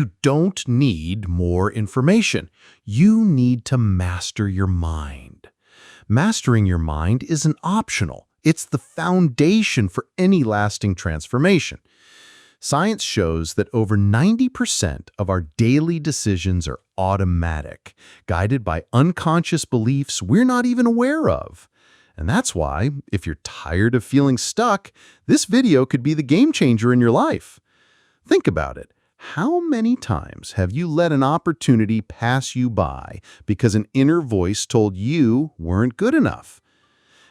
You don't need more information. You need to master your mind. Mastering your mind isn't optional. It's the foundation for any lasting transformation. Science shows that over 90% of our daily decisions are automatic, guided by unconscious beliefs we're not even aware of. And that's why, if you're tired of feeling stuck, this video could be the game changer in your life. Think about it. How many times have you let an opportunity pass you by because an inner voice told you weren't good enough?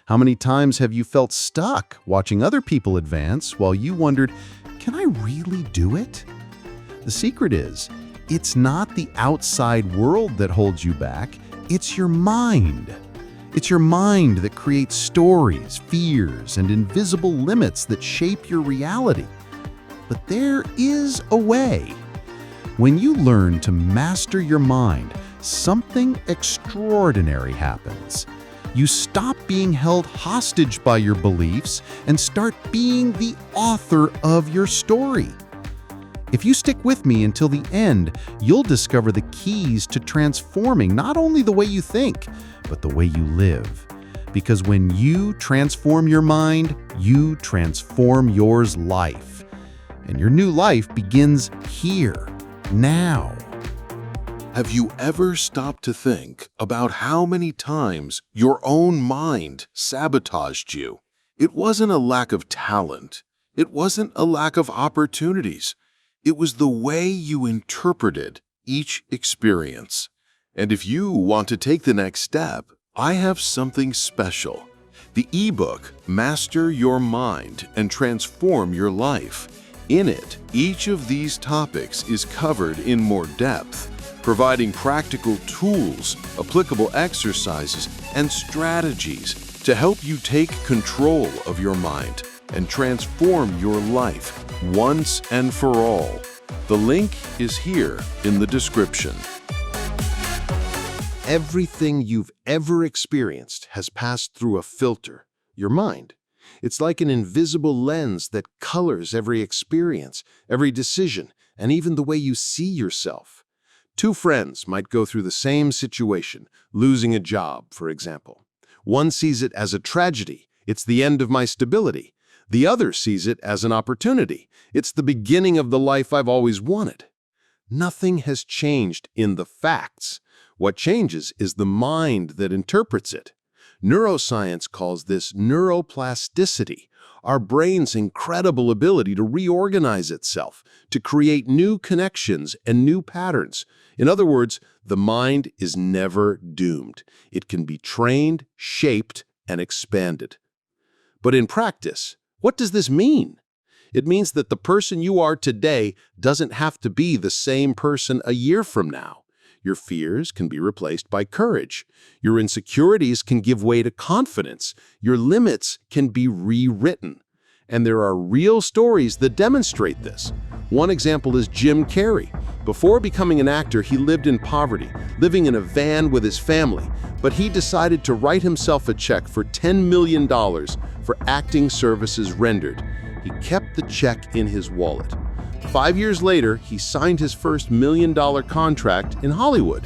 How many times have you felt stuck watching other people advance while you wondered, can I really do it? The secret is, it's not the outside world that holds you back, it's your mind. It's your mind that creates stories, fears, and invisible limits that shape your reality. But there is a way. When you learn to master your mind, something extraordinary happens. You stop being held hostage by your beliefs and start being the author of your story. If you stick with me until the end, you'll discover the keys to transforming not only the way you think, but the way you live. Because when you transform your mind, you transform your life. And your new life begins here, now. Have you ever stopped to think about how many times your own mind sabotaged you? It wasn't a lack of talent. It wasn't a lack of opportunities. It was the way you interpreted each experience. And if you want to take the next step, I have something special. The ebook, Master Your Mind and Transform Your Life. In it, each of these topics is covered in more depth, providing practical tools, applicable exercises, and strategies to help you take control of your mind and transform your life once and for all. The link is here in the description. Everything you've ever experienced has passed through a filter, your mind. It's like an invisible lens that colors every experience, every decision, and even the way you see yourself. Two friends might go through the same situation, losing a job, for example. One sees it as a tragedy. It's the end of my stability. The other sees it as an opportunity. It's the beginning of the life I've always wanted. Nothing has changed in the facts. What changes is the mind that interprets it. Neuroscience calls this neuroplasticity, our brain's incredible ability to reorganize itself, to create new connections and new patterns. In other words, the mind is never doomed. It can be trained, shaped, and expanded. But in practice, what does this mean? It means that the person you are today doesn't have to be the same person a year from now. Your fears can be replaced by courage. Your insecurities can give way to confidence. Your limits can be rewritten. And there are real stories that demonstrate this. One example is Jim Carrey. Before becoming an actor, he lived in poverty, living in a van with his family. But he decided to write himself a check for $10 million for acting services rendered. He kept the check in his wallet. 5 years later, he signed his first $1 million contract in Hollywood.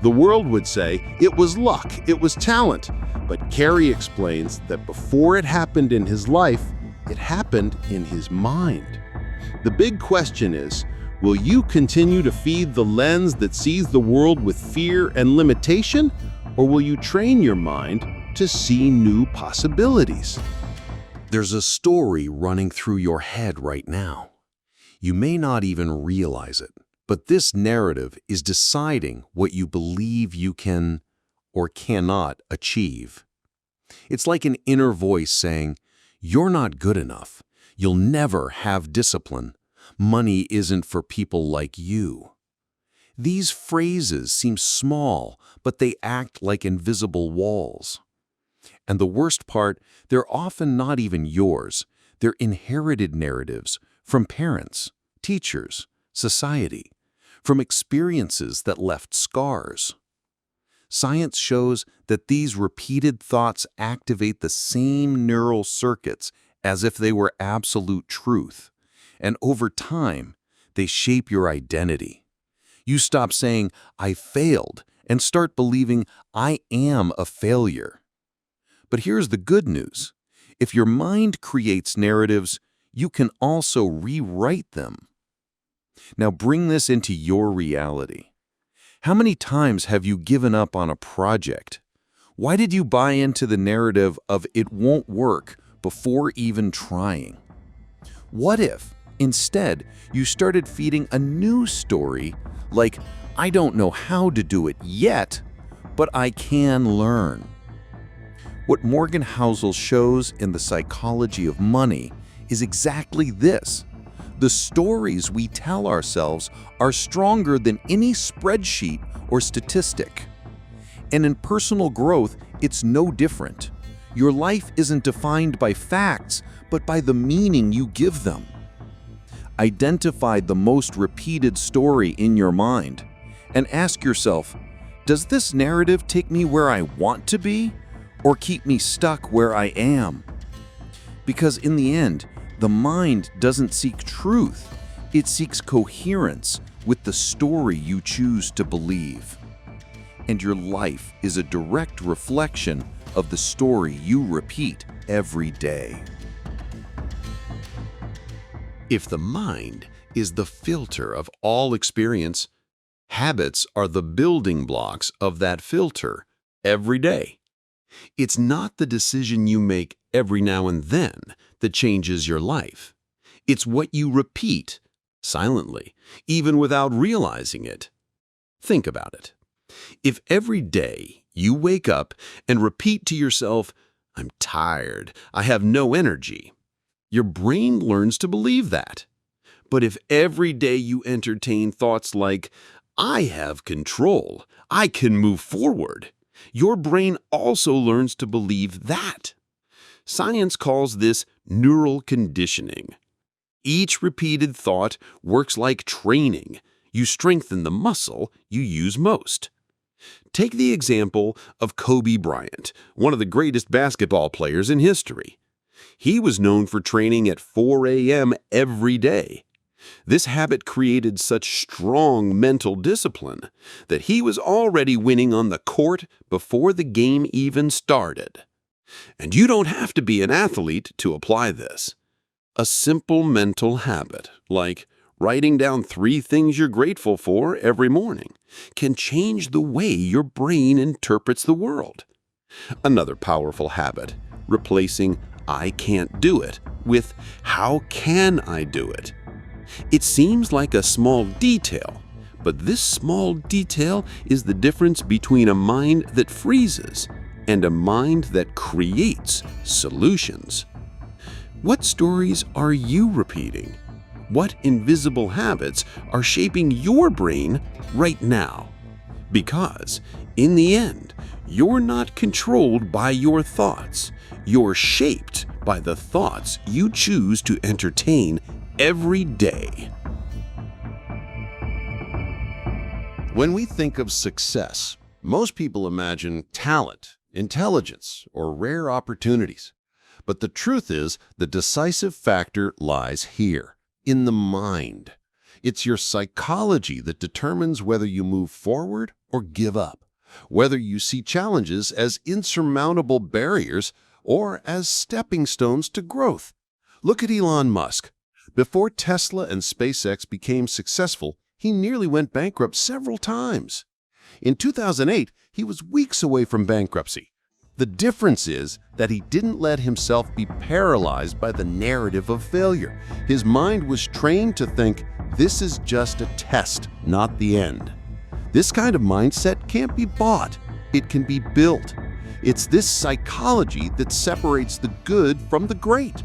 The world would say it was luck, it was talent. But Carrey explains that before it happened in his life, it happened in his mind. The big question is, will you continue to feed the lens that sees the world with fear and limitation, or will you train your mind to see new possibilities? There's a story running through your head right now. You may not even realize it, but this narrative is deciding what you believe you can or cannot achieve. It's like an inner voice saying, "You're not good enough. You'll never have discipline. Money isn't for people like you." These phrases seem small, but they act like invisible walls. And the worst part, they're often not even yours. They're inherited narratives from parents, teachers, society, from experiences that left scars. Science shows that these repeated thoughts activate the same neural circuits as if they were absolute truth, and over time, they shape your identity. You stop saying, "I failed," and start believing, "I am a failure." But here's the good news. If your mind creates narratives, you can also rewrite them. Now bring this into your reality. How many times have you given up on a project? Why did you buy into the narrative of "it won't work" before even trying? What if, instead, you started feeding a new story like, "I don't know how to do it yet, but I can learn"? What Morgan Housel shows in The Psychology of Money is exactly this. The stories we tell ourselves are stronger than any spreadsheet or statistic. And in personal growth, it's no different. Your life isn't defined by facts, but by the meaning you give them. Identify the most repeated story in your mind and ask yourself, does this narrative take me where I want to be or keep me stuck where I am? Because in the end, the mind doesn't seek truth, it seeks coherence with the story you choose to believe. And your life is a direct reflection of the story you repeat every day. If the mind is the filter of all experience, habits are the building blocks of that filter every day. It's not the decision you make every now and then that changes your life. It's what you repeat, silently, even without realizing it. Think about it. If every day you wake up and repeat to yourself, "I'm tired, I have no energy," your brain learns to believe that. But if every day you entertain thoughts like, "I have control, I can move forward," your brain also learns to believe that. Science calls this neural conditioning. Each repeated thought works like training. You strengthen the muscle you use most. Take the example of Kobe Bryant, one of the greatest basketball players in history. He was known for training at 4 a.m. every day. This habit created such strong mental discipline that he was already winning on the court before the game even started. And you don't have to be an athlete to apply this. A simple mental habit, like writing down 3 things you're grateful for every morning, can change the way your brain interprets the world. Another powerful habit, replacing "I can't do it" with "How can I do it?" It seems like a small detail, but this small detail is the difference between a mind that freezes and a mind that creates solutions. What stories are you repeating? What invisible habits are shaping your brain right now? Because, in the end, you're not controlled by your thoughts. You're shaped by the thoughts you choose to entertain every day. When we think of success, most people imagine talent, intelligence, or rare opportunities. But the truth is, the decisive factor lies here, in the mind. It's your psychology that determines whether you move forward or give up, whether you see challenges as insurmountable barriers or as stepping stones to growth. Look at Elon Musk. Before Tesla and SpaceX became successful, he nearly went bankrupt several times. In 2008, he was weeks away from bankruptcy. The difference is that he didn't let himself be paralyzed by the narrative of failure. His mind was trained to think, this is just a test, not the end. This kind of mindset can't be bought. It can be built. It's this psychology that separates the good from the great.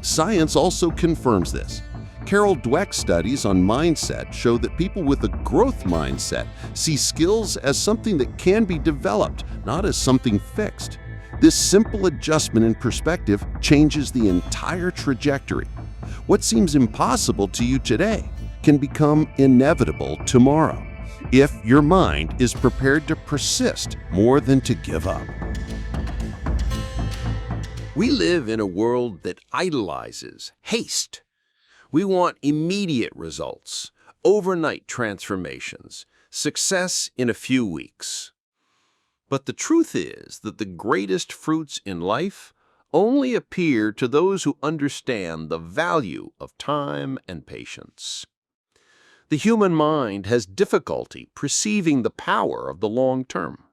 Science also confirms this. Carol Dweck's studies on mindset show that people with a growth mindset see skills as something that can be developed, not as something fixed. This simple adjustment in perspective changes the entire trajectory. What seems impossible to you today can become inevitable tomorrow, if your mind is prepared to persist more than to give up. We live in a world that idolizes haste. We want immediate results, overnight transformations, success in a few weeks. But the truth is that the greatest fruits in life only appear to those who understand the value of time and patience. The human mind has difficulty perceiving the power of the long term.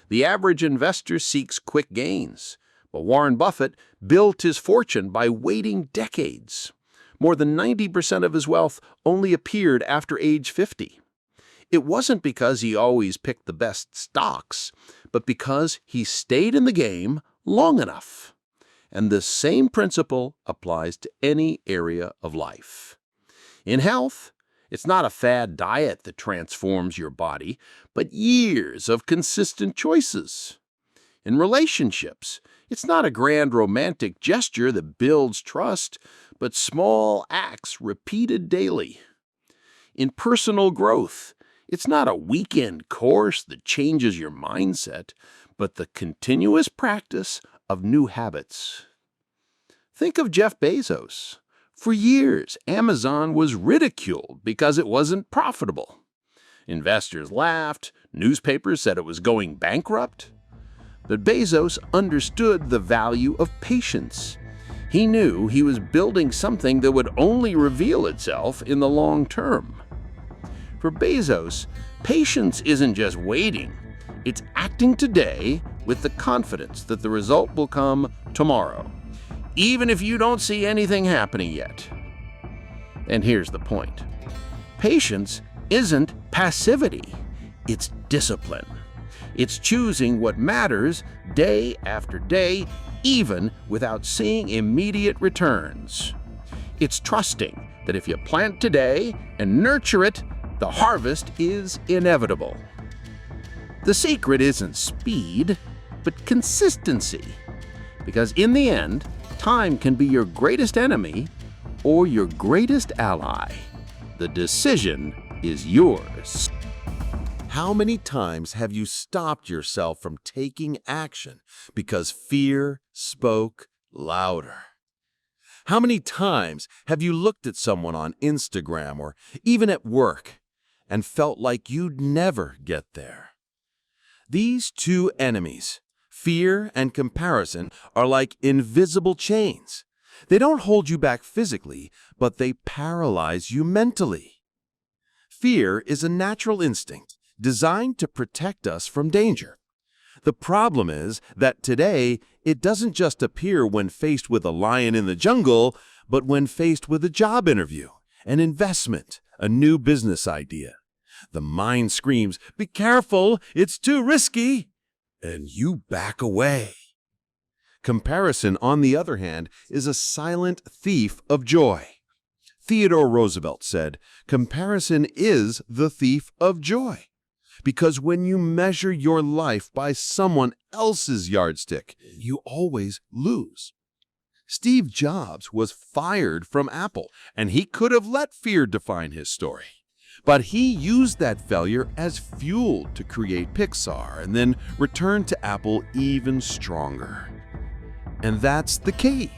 The average investor seeks quick gains, but Warren Buffett built his fortune by waiting decades. More than 90% of his wealth only appeared after age 50. It wasn't because he always picked the best stocks, but because he stayed in the game long enough. And the same principle applies to any area of life. In health, it's not a fad diet that transforms your body, but years of consistent choices. In relationships, it's not a grand romantic gesture that builds trust, but small acts repeated daily. In personal growth, it's not a weekend course that changes your mindset, but the continuous practice of new habits. Think of Jeff Bezos. For years, Amazon was ridiculed because it wasn't profitable. Investors laughed, newspapers said it was going bankrupt. But Bezos understood the value of patience. He knew he was building something that would only reveal itself in the long term. For Bezos, patience isn't just waiting. It's acting today with the confidence that the result will come tomorrow, even if you don't see anything happening yet. And here's the point. Patience isn't passivity. It's discipline. It's choosing what matters day after day, even without seeing immediate returns. It's trusting that if you plant today and nurture it, the harvest is inevitable. The secret isn't speed, but consistency. Because in the end, time can be your greatest enemy or your greatest ally. The decision is yours. How many times have you stopped yourself from taking action because fear spoke louder? How many times have you looked at someone on Instagram or even at work and felt like you'd never get there? These two enemies, fear and comparison, are like invisible chains. They don't hold you back physically, but they paralyze you mentally. Fear is a natural instinct designed to protect us from danger. The problem is that today, it doesn't just appear when faced with a lion in the jungle, but when faced with a job interview, an investment, a new business idea. The mind screams, "Be careful, it's too risky," and you back away. Comparison, on the other hand, is a silent thief of joy. Theodore Roosevelt said, "Comparison is the thief of joy." Because when you measure your life by someone else's yardstick, you always lose. Steve Jobs was fired from Apple, and he could have let fear define his story. But he used that failure as fuel to create Pixar and then return to Apple even stronger. And that's the key.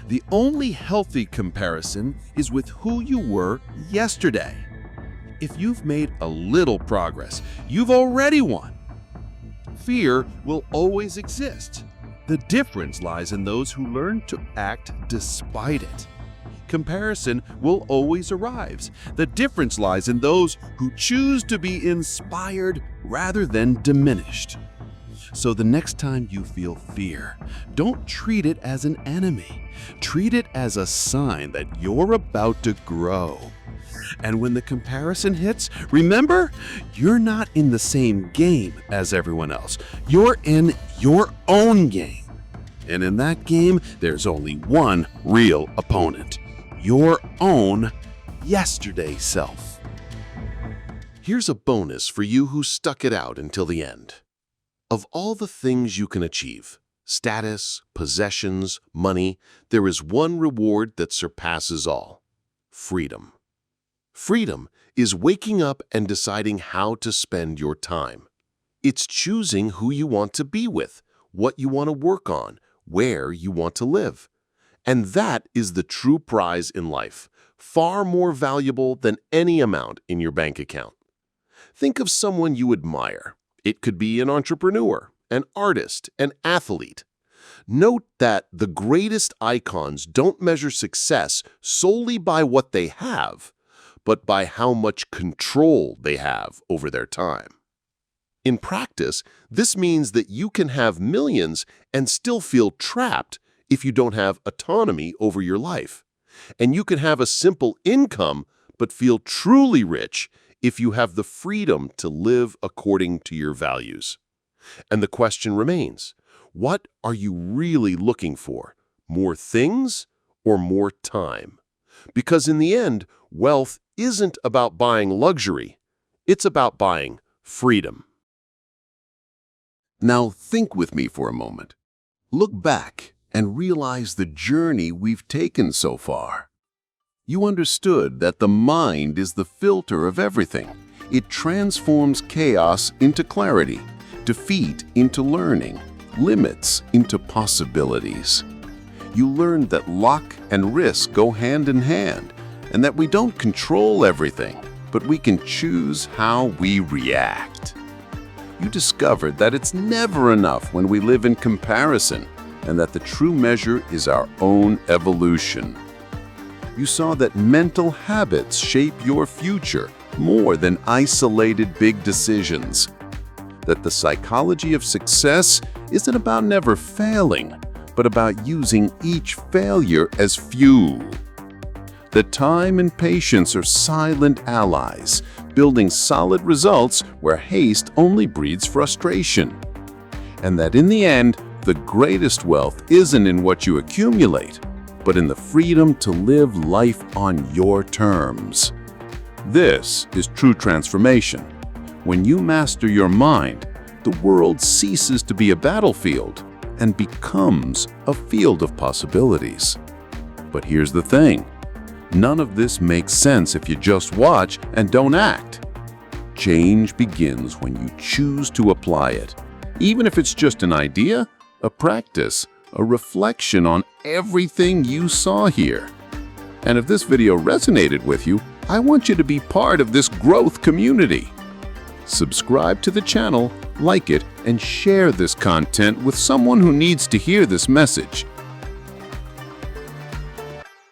The only healthy comparison is with who you were yesterday. If you've made a little progress, you've already won. Fear will always exist. The difference lies in those who learn to act despite it. Comparison will always arise. The difference lies in those who choose to be inspired rather than diminished. So the next time you feel fear, don't treat it as an enemy. Treat it as a sign that you're about to grow. And when the comparison hits, remember, you're not in the same game as everyone else. You're in your own game. And in that game, there's only one real opponent. Your own yesterday self. Here's a bonus for you who stuck it out until the end. Of all the things you can achieve, status, possessions, money, there is one reward that surpasses all: freedom. Freedom is waking up and deciding how to spend your time. It's choosing who you want to be with, what you want to work on, where you want to live. And that is the true prize in life: far more valuable than any amount in your bank account. Think of someone you admire. It could be an entrepreneur, an artist, an athlete. Note that the greatest icons don't measure success solely by what they have, but by how much control they have over their time. In practice, this means that you can have millions and still feel trapped if you don't have autonomy over your life. And you can have a simple income but feel truly rich if you have the freedom to live according to your values. And the question remains, what are you really looking for? More things or more time? Because in the end, wealth isn't about buying luxury. It's about buying freedom. Now think with me for a moment. Look back and realize the journey we've taken so far. You understood that the mind is the filter of everything. It transforms chaos into clarity, defeat into learning, limits into possibilities. You learned that luck and risk go hand in hand, and that we don't control everything, but we can choose how we react. You discovered that it's never enough when we live in comparison, and that the true measure is our own evolution. You saw that mental habits shape your future more than isolated big decisions. That the psychology of success isn't about never failing, but about using each failure as fuel. That time and patience are silent allies, building solid results where haste only breeds frustration. And that in the end, the greatest wealth isn't in what you accumulate, but in the freedom to live life on your terms. This is true transformation. When you master your mind, the world ceases to be a battlefield and becomes a field of possibilities. But here's the thing. None of this makes sense if you just watch and don't act. Change begins when you choose to apply it, even if it's just an idea, a practice, a reflection on everything you saw here. And if this video resonated with you, I want you to be part of this growth community. Subscribe to the channel, like it, and share this content with someone who needs to hear this message.